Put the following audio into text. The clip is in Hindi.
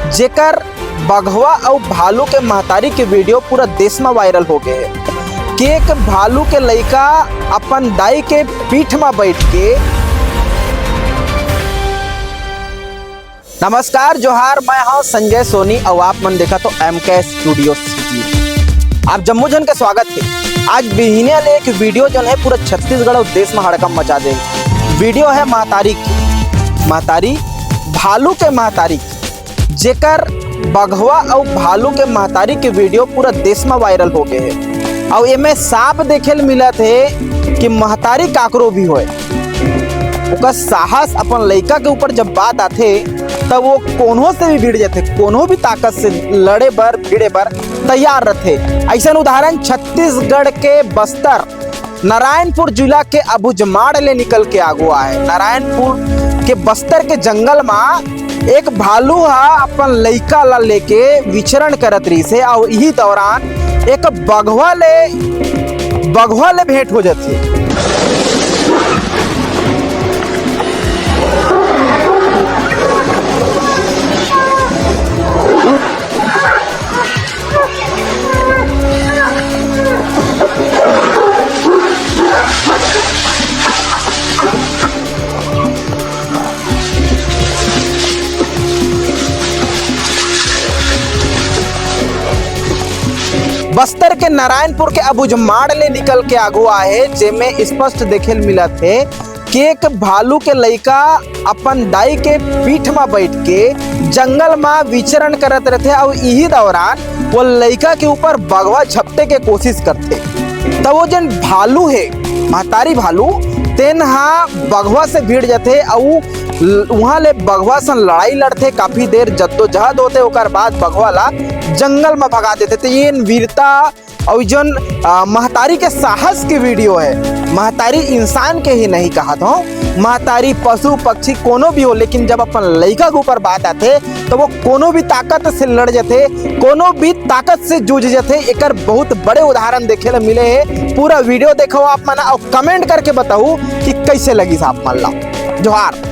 जेकर बघवा और भालू के महतारी के वीडियो पूरा देश में वायरल हो गए है कि एक भालू के लड़का अपन दाई के पीठ में बैठ के। नमस्कार जोहार, मैं हूं संजय सोनी और आप मन देखा तो MK स्टूडियो सिटी। आप जम्मू जन के स्वागत है। आज बिहिने ले एक वीडियो जो है पूरा छत्तीसगढ़ और देश में हड़कम मचा दे। वीडियो है महतारी भालू के महतारी की, जेकर बघवा और भालू के महतारी के वीडियो पूरा देश में वायरल हो गए है। और एमे साफ देखे मिला थे कि महतारी काकरो भी होए, उनका साहस अपन लड़का के ऊपर जब बात आते तब वो कोनो से भी भिड़ जाते, कोनो भी ताकत से लड़े बर भिड़े बर तैयार रहते। ऐसा उदाहरण छत्तीसगढ़ के बस्तर नारायणपुर जिला के अबूझमाड़ ले निकल के आगू आए। नारायणपुर के बस्तर के जंगल में एक भालू अपन लड़का ला लेके विचरण करत रही से और यही दौरान एक बघवा ले भेंट हो जाती। बस्तर के नारायणपुर के अबूझमाड़ ले निकल के आगू आए, जेमे स्पष्ट देखे मिला थे कि एक भालू के लड़का अपन दाई के पीठ में बैठ के जंगल में विचरण करत रहते और यही दौरान वो लड़का के ऊपर बघवा झपटे के कोशिश करते। तो वो जन भालू है महतारी भालू तेन बघवा से भिड़ जाते और वहाँ ले बघवा से लड़ाई लड़ते, काफी देर जद्दोजहद होते, ओकर बाद बघवा ला जंगल में भगा देते। तो ये वीरता और जन महतारी के साहस की वीडियो है। महतारी इंसान के ही नहीं कहा था, महतारी पशु पक्षी कोनो भी हो, लेकिन जब अपन लड़का के ऊपर बात आते तो वो कोनो भी ताकत से लड़ जाते, कोनो भी ताकत से जूझ जाते। एक बहुत बड़े उदाहरण देखे ला मिले है। पूरा वीडियो देखो आप मना और कमेंट करके बताओ कि कैसे लगी साहब मन ला। जोहार।